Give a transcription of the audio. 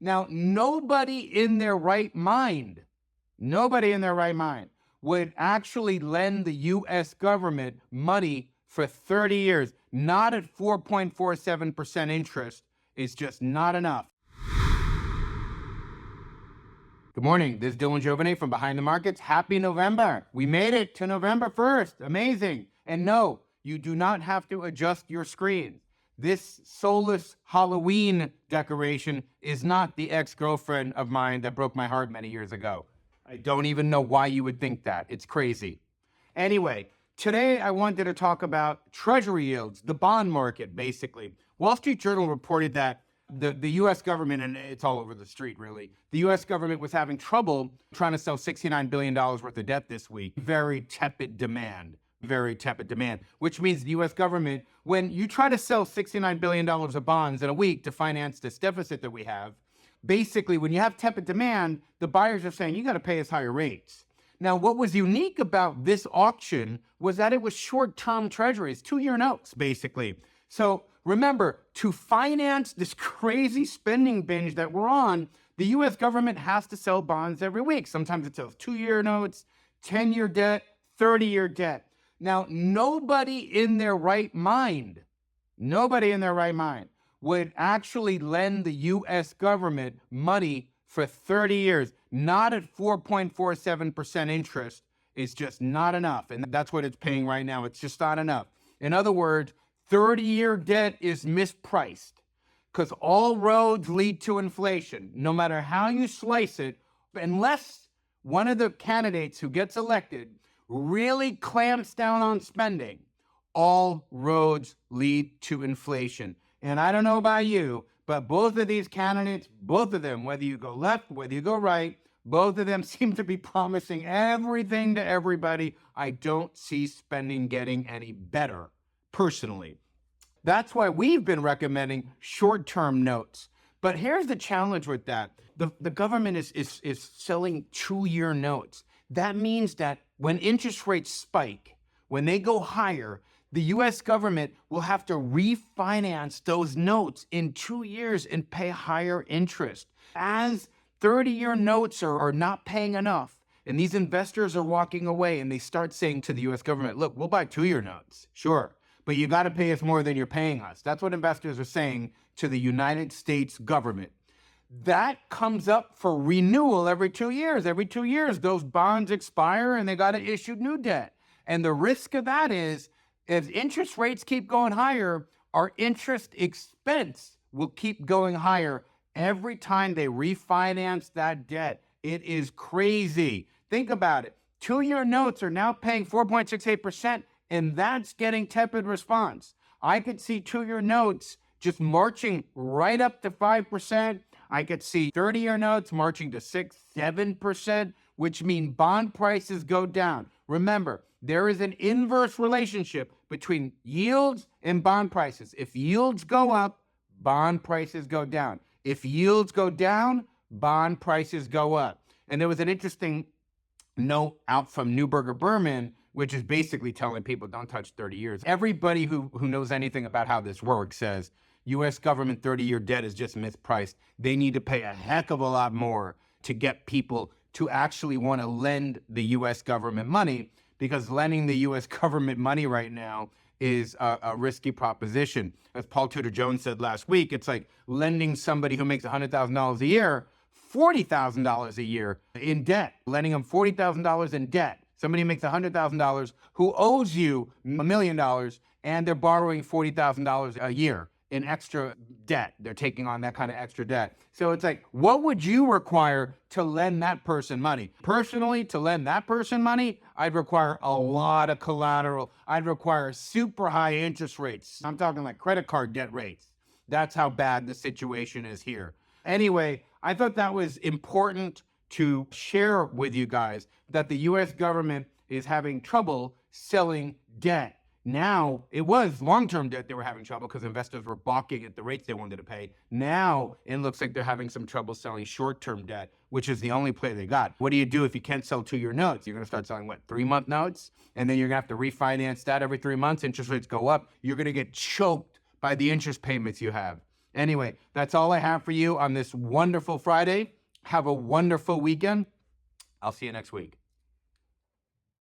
Now, nobody in their right mind would actually lend the U.S. government money for 30 years, not at 4.47% interest. It's just not enough. Good morning. This is Jovine from Behind the Markets. Happy November. We made it to November 1st. Amazing. And no, you do not have to adjust your screen. This soulless Halloween decoration is not the ex-girlfriend of mine that broke my heart many years ago. I don't even know why you would think that. It's crazy. Anyway, today I wanted to talk about Treasury yields, the bond market, basically. Wall Street Journal reported that the U.S. government, and it's all over the street, really, the U.S. government was having trouble trying to sell $69 billion worth of debt this week. Very tepid demand, which means the U.S. government, when you try to sell $69 billion of bonds in a week to finance this deficit that we have, basically, when you have tepid demand, the buyers are saying, you got to pay us higher rates. Now, what was unique about this auction was that it was short-term treasuries, 2-year notes, basically. So remember, to finance this crazy spending binge that we're on, the U.S. government has to sell bonds every week. Sometimes it sells 2-year notes, 10-year debt, 30-year debt. Now, nobody in their right mind would actually lend the U.S. government money for 30 years, not at 4.47% interest. It's just not enough. And that's what it's paying right now. It's just not enough. In other words, 30-year debt is mispriced because all roads lead to inflation, no matter how you slice it, unless one of the candidates who gets elected really clamps down on spending, all roads lead to inflation. And I don't know about you, but both of these candidates, both of them, whether you go left, whether you go right, both of them seem to be promising everything to everybody. I don't see spending getting any better, personally. That's why we've been recommending short-term notes. But here's the challenge with that. The government is selling 2-year notes. That means that when interest rates spike, when they go higher, the U.S. government will have to refinance those notes in 2 years and pay higher interest. As 30-year notes are not paying enough, and these investors are walking away, and they start saying to the U.S. government, look, we'll buy 2-year notes, sure, but you got to pay us more than you're paying us. That's what investors are saying to the United States government. That comes up for renewal every 2 years. Every 2 years, those bonds expire, and they got to issue new debt. And the risk of that is, if interest rates keep going higher, our interest expense will keep going higher every time they refinance that debt. It is crazy. Think about it. 2-year notes are now paying 4.68%, and that's getting tepid response. I could see 2-year notes just marching right up to 5%. I could see 30-year notes marching to 6%, 7%, which means bond prices go down. Remember, there is an inverse relationship between yields and bond prices. If yields go up, bond prices go down. If yields go down, bond prices go up. And there was an interesting note out from Neuberger Berman, which is basically telling people don't touch 30 years. Everybody who knows anything about how this works says U.S. government 30-year debt is just mispriced. They need to pay a heck of a lot more to get people to actually want to lend the U.S. government money, because lending the U.S. government money right now is a risky proposition. As Paul Tudor Jones said last week, it's like lending somebody who makes $100,000 a year $40,000 a year in debt, lending them $40,000 in debt. Somebody makes $100,000 who owes you $1 million, and they're borrowing $40,000 a year in extra debt. They're taking on that kind of extra debt. So it's like, what would you require to lend that person money? Personally, to lend that person money, I'd require a lot of collateral. I'd require super high interest rates. I'm talking like credit card debt rates. That's how bad the situation is here. Anyway, I thought that was important to share with you guys, that the U.S. government is having trouble selling debt. Now, it was long-term debt they were having trouble because investors were balking at the rates they wanted to pay. Now, it looks like they're having some trouble selling short-term debt, which is the only play they got. What do you do if you can't sell 2-year notes? You're going to start selling, what, 3-month notes? And then you're going to have to refinance that every 3 months. Interest rates go up. You're going to get choked by the interest payments you have. Anyway, that's all I have for you on this wonderful Friday. Have a wonderful weekend. I'll see you next week.